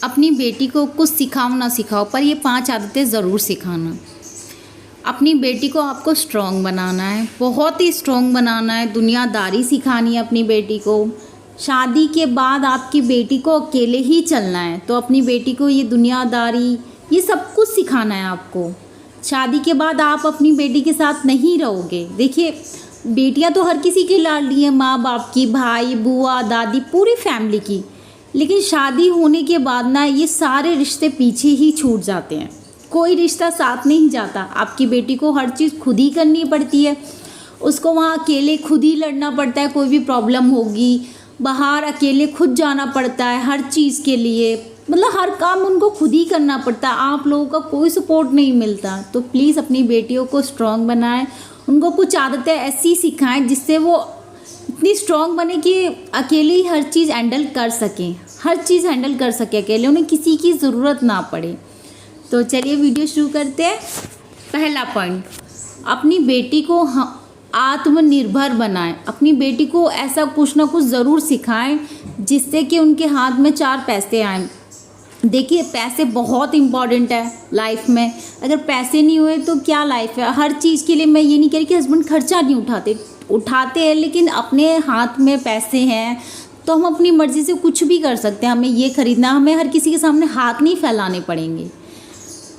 अपनी बेटी को कुछ सिखाओ ना सिखाओ, पर ये 5 आदतें ज़रूर सिखाना। अपनी बेटी को आपको स्ट्रॉन्ग बनाना है, बहुत ही स्ट्रॉन्ग बनाना है। दुनियादारी सिखानी है अपनी बेटी को। शादी के बाद आपकी बेटी को अकेले ही चलना है, तो अपनी बेटी को ये दुनियादारी, ये सब कुछ सिखाना है आपको। शादी के बाद आप अपनी बेटी के साथ नहीं रहोगे। देखिए, बेटियां तो हर किसी की लाडली है, माँ बाप की, भाई, बुआ, दादी, पूरी फैमिली की। लेकिन शादी होने के बाद ना ये सारे रिश्ते पीछे ही छूट जाते हैं, कोई रिश्ता साथ नहीं जाता। आपकी बेटी को हर चीज़ खुद ही करनी पड़ती है, उसको वहाँ अकेले खुद ही लड़ना पड़ता है। कोई भी प्रॉब्लम होगी, बाहर अकेले खुद जाना पड़ता है हर चीज़ के लिए, मतलब हर काम उनको खुद ही करना पड़ता है। आप लोगों का कोई सपोर्ट नहीं मिलता। तो प्लीज़ अपनी बेटियों को स्ट्रॉन्ग बनाएं, उनको कुछ आदतें ऐसी सिखाएं जिससे वो इतनी स्ट्रॉन्ग बने कि अकेले ही हर चीज़ हैंडल कर सकें, हर चीज़ हैंडल कर सकें अकेले, उन्हें किसी की ज़रूरत ना पड़े। तो चलिए वीडियो शुरू करते हैं। पहला पॉइंट, अपनी बेटी को आत्मनिर्भर बनाएं। अपनी बेटी को ऐसा कुछ ना कुछ ज़रूर सिखाएं जिससे कि उनके हाथ में 4 पैसे आएँ। देखिए, पैसे बहुत इम्पॉर्टेंट है लाइफ में। अगर पैसे नहीं हुए तो क्या लाइफ है। हर चीज़ के लिए मैं ये नहीं कह रही कि हस्बैंड खर्चा नहीं उठाते हैं, लेकिन अपने हाथ में पैसे हैं तो हम अपनी मर्ज़ी से कुछ भी कर सकते हैं। हमें ये खरीदना, हमें हर किसी के सामने हाथ नहीं फैलाने पड़ेंगे।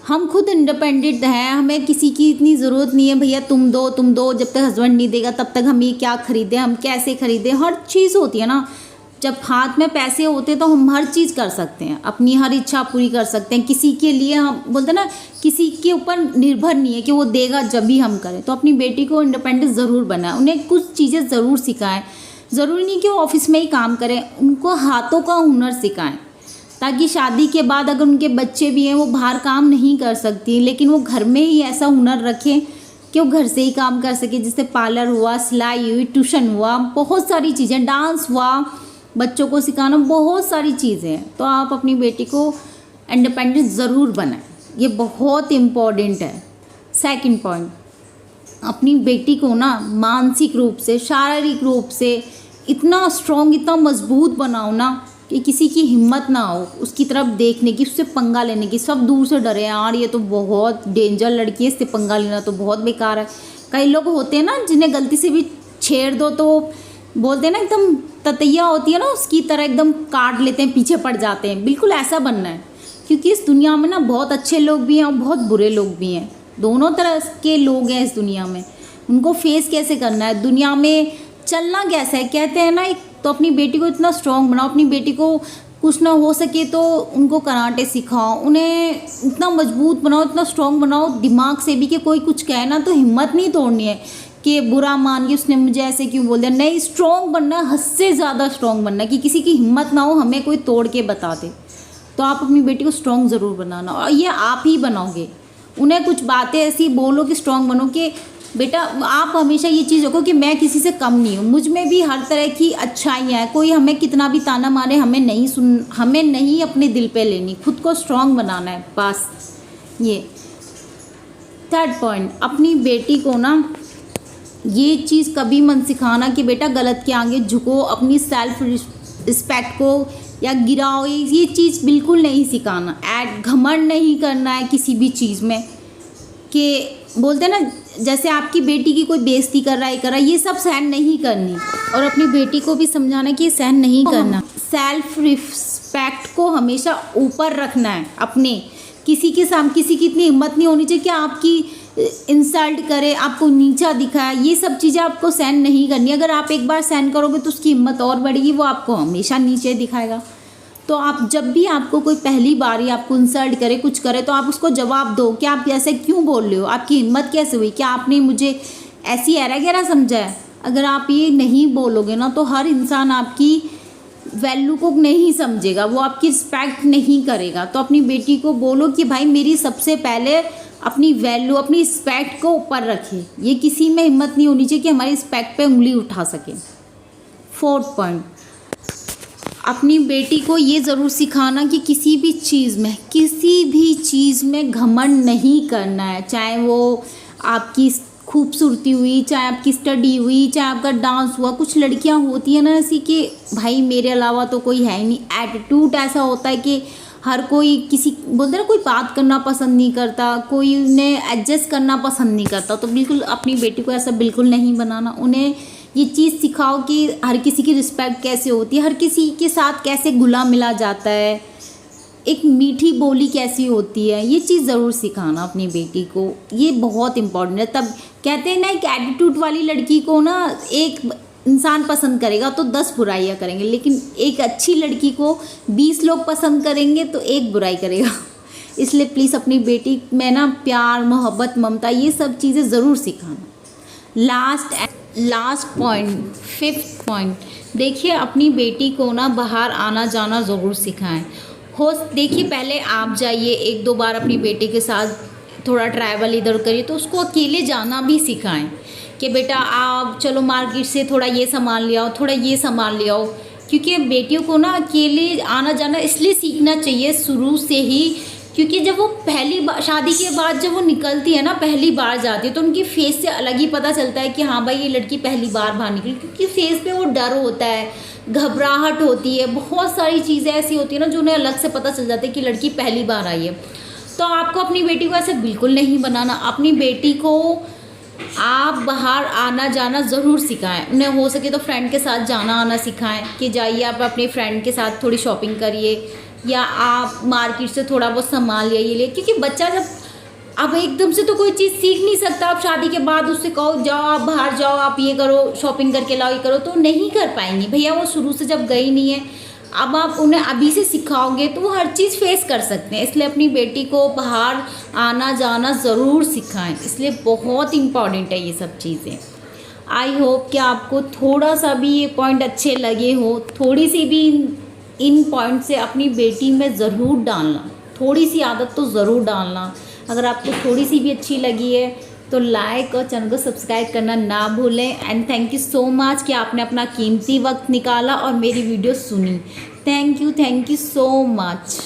हम खुद इंडिपेंडेंट हैं, हमें किसी की इतनी ज़रूरत नहीं है भैया तुम दो, जब तक हस्बैंड नहीं देगा तब तक हम ये क्या खरीदें, हम कैसे खरीदें। हर चीज़ होती है ना, जब हाथ में पैसे होते तो हम हर चीज़ कर सकते हैं, अपनी हर इच्छा पूरी कर सकते हैं। किसी के लिए हम बोलते हैं ना, किसी के ऊपर निर्भर नहीं है कि वो देगा जब भी हम करें। तो अपनी बेटी को इंडिपेंडेंट ज़रूर बनाएं, उन्हें कुछ चीज़ें ज़रूर सिखाएं। ज़रूरी नहीं कि वो ऑफिस में ही काम करें, उनको हाथों का हुनर सिखाएं, ताकि शादी के बाद अगर उनके बच्चे भी हैं, वो बाहर काम नहीं कर सकती, लेकिन वो घर में ही ऐसा हुनर रखें कि वो घर से ही काम कर सके। जैसे पार्लर हुआ, सिलाई हुई, ट्यूशन हुआ, बहुत सारी चीज़ें, डांस हुआ, बच्चों को सिखाना, बहुत सारी चीज़ें हैं। तो आप अपनी बेटी को इंडिपेंडेंट ज़रूर बनाएं, ये बहुत इम्पॉर्टेंट है। सेकंड पॉइंट, अपनी बेटी को ना मानसिक रूप से, शारीरिक रूप से इतना स्ट्रॉन्ग, इतना मजबूत बनाओ ना कि किसी की हिम्मत ना हो उसकी तरफ देखने की, उससे पंगा लेने की। सब दूर से डरे, यार ये तो बहुत डेंजर लड़की है, इससे पंगा लेना तो बहुत बेकार है। कई लोग होते हैं ना जिन्हें गलती से भी छेड़ दो तो बोलते हैं ना, एकदम ततैया होती है ना उसकी तरह, एकदम काट लेते हैं, पीछे पड़ जाते हैं। बिल्कुल ऐसा बनना है, क्योंकि इस दुनिया में ना बहुत अच्छे लोग भी हैं और बहुत बुरे लोग भी हैं। दोनों तरह के लोग हैं इस दुनिया में। उनको फेस कैसे करना है, दुनिया में चलना कैसे है, कहते हैं ना। तो अपनी बेटी को इतना स्ट्रॉन्ग बनाओ, अपनी बेटी को कुछ ना हो सके तो उनको कराटे सिखाओ, उन्हें इतना मजबूत बनाओ, इतना स्ट्रॉन्ग बनाओ दिमाग से भी कि कोई कुछ कहे ना तो हिम्मत नहीं तोड़नी है कि बुरा मान के उसने मुझे ऐसे क्यों बोल दिया। नहीं, स्ट्रॉन्ग बनना, हद से ज़्यादा स्ट्रॉन्ग बनना, कि किसी की हिम्मत ना हो हमें कोई तोड़ के बता दे। तो आप अपनी बेटी को स्ट्रॉन्ग ज़रूर बनाना, और ये आप ही बनाओगे। उन्हें कुछ बातें ऐसी बोलो कि स्ट्रॉन्ग बनो, कि बेटा आप हमेशा ये चीज़ रखो कि मैं किसी से कम नहीं हूँ, मुझ में भी हर तरह की अच्छाइयाँ हैं। कोई हमें कितना भी ताना मारे, हमें नहीं अपने दिल पे लेनी, खुद को स्ट्रॉन्ग बनाना है बस। ये थर्ड पॉइंट, अपनी बेटी को ना ये चीज़ कभी मत सिखाना कि बेटा गलत के आगे झुको, अपनी सेल्फ रिस्पेक्ट को या गिराओ। ये चीज़ बिल्कुल नहीं सिखाना। घमंड नहीं करना है किसी भी चीज़ में, कि बोलते हैं ना, जैसे आपकी बेटी की कोई बेइज्जती कर रहा है, ये सब सहन नहीं करनी। और अपनी बेटी को भी समझाना कि सहन नहीं करना। सेल्फ रिस्पेक्ट को हमेशा ऊपर रखना है अपने। किसी के सामने किसी की इतनी हिम्मत नहीं होनी चाहिए कि आपकी इंसल्ट करे, आपको नीचा दिखाए। ये सब चीज़ें आपको सहन नहीं करनी। अगर आप एक बार सहन करोगे तो उसकी हिम्मत और बढ़ेगी, वो आपको हमेशा नीचे दिखाएगा। तो आप जब भी आपको कोई पहली बार ही आपको इंसल्ट करे, कुछ करे, तो आप उसको जवाब दो कि आप ऐसे क्यों बोल रहे हो, आपकी हिम्मत कैसे हुई, क्या आपने मुझे ऐसी ऐरा गहरा समझा है। अगर आप ये नहीं बोलोगे ना तो हर इंसान आपकी वैल्यू को नहीं समझेगा, वो आपकी रिस्पेक्ट नहीं करेगा। तो अपनी बेटी को बोलो कि भाई मेरी सबसे पहले अपनी वैल्यू, अपनी रिस्पेक्ट को ऊपर रखे। ये किसी में हिम्मत नहीं होनी चाहिए कि हमारी रिस्पेक्ट पे उंगली उठा सके। फोर्थ पॉइंट, अपनी बेटी को ये ज़रूर सिखाना कि किसी भी चीज़ में घमंड नहीं करना है। चाहे वो आपकी खूबसूरती हुई, चाहे आपकी स्टडी हुई, चाहे आपका डांस हुआ। कुछ लड़कियां होती हैं ना ऐसी कि भाई मेरे अलावा तो कोई है ही नहीं। एटीट्यूड ऐसा होता है कि हर कोई किसी बोलते ना कोई बात करना पसंद नहीं करता, कोई उन्हें एडजस्ट करना पसंद नहीं करता। तो बिल्कुल अपनी बेटी को ऐसा बिल्कुल नहीं बनाना। उन्हें ये चीज़ सिखाओ कि हर किसी की रिस्पेक्ट कैसे होती है, हर किसी के साथ कैसे घुला मिला जाता है, एक मीठी बोली कैसी होती है, ये चीज़ ज़रूर सिखाना अपनी बेटी को। ये बहुत इम्पोर्टेंट है। तब कहते हैं ना, एक एटीट्यूड वाली लड़की को ना एक इंसान पसंद करेगा तो 10 बुराइयाँ करेंगे, लेकिन एक अच्छी लड़की को 20 लोग पसंद करेंगे तो एक बुराई करेगा। इसलिए प्लीज़ अपनी बेटी में ना प्यार, मोहब्बत, ममता, ये सब चीज़ें ज़रूर सिखाना। लास्ट पॉइंट, 5th पॉइंट, देखिए अपनी बेटी को ना बाहर आना जाना ज़रूर सिखाएं। देखिए पहले आप जाइए 1-2 बार अपनी बेटी के साथ, थोड़ा ट्रैवल इधर करिए, तो उसको अकेले जाना भी सिखाएं कि बेटा आप चलो मार्केट से थोड़ा ये सामान ले आओ, थोड़ा ये सामान ले आओ। क्योंकि बेटियों को ना अकेले आना जाना इसलिए सीखना चाहिए शुरू से ही, क्योंकि जब वो पहली बार शादी के बाद जब वो निकलती है ना, पहली बार जाती है, तो उनकी फेस से अलग ही पता चलता है कि हाँ भाई ये लड़की पहली बार बाहर निकली। क्योंकि फेस पे वो डर होता है, घबराहट होती है, बहुत सारी चीज़ें ऐसी होती है ना जो उन्हें अलग से पता चल जाता है कि लड़की पहली बार आई है। तो आपको अपनी बेटी को ऐसे बिल्कुल नहीं बनाना। अपनी बेटी को आप बाहर आना जाना ज़रूर सिखाएं। उन्हें हो सके तो फ्रेंड के साथ जाना आना सिखाएं कि जाइए आप अपने फ्रेंड के साथ थोड़ी शॉपिंग करिए, या आप मार्केट से थोड़ा बहुत सामान ले आइए। क्योंकि बच्चा जब अब एकदम से तो कोई चीज़ सीख नहीं सकता। आप शादी के बाद उससे कहो जाओ आप बाहर जाओ, आप ये करो, शॉपिंग करके लाओ, ये करो, तो नहीं कर पाएंगी भैया। वो शुरू से जब गई नहीं है, अब आप उन्हें अभी से सिखाओगे तो वो हर चीज़ फेस कर सकते हैं। इसलिए अपनी बेटी को बाहर आना जाना ज़रूर सिखाएं। इसलिए बहुत इम्पॉर्टेंट है ये सब चीज़ें। आई होप कि आपको थोड़ा सा भी ये पॉइंट अच्छे लगे हो। थोड़ी सी भी इन पॉइंट से अपनी बेटी में ज़रूर डालना, थोड़ी सी आदत तो ज़रूर डालना। अगर आपको थोड़ी सी भी अच्छी लगी है तो लाइक और चैनल को सब्सक्राइब करना ना भूलें। And thank you so much कि आपने अपना कीमती वक्त निकाला और मेरी वीडियो सुनी। Thank you so much.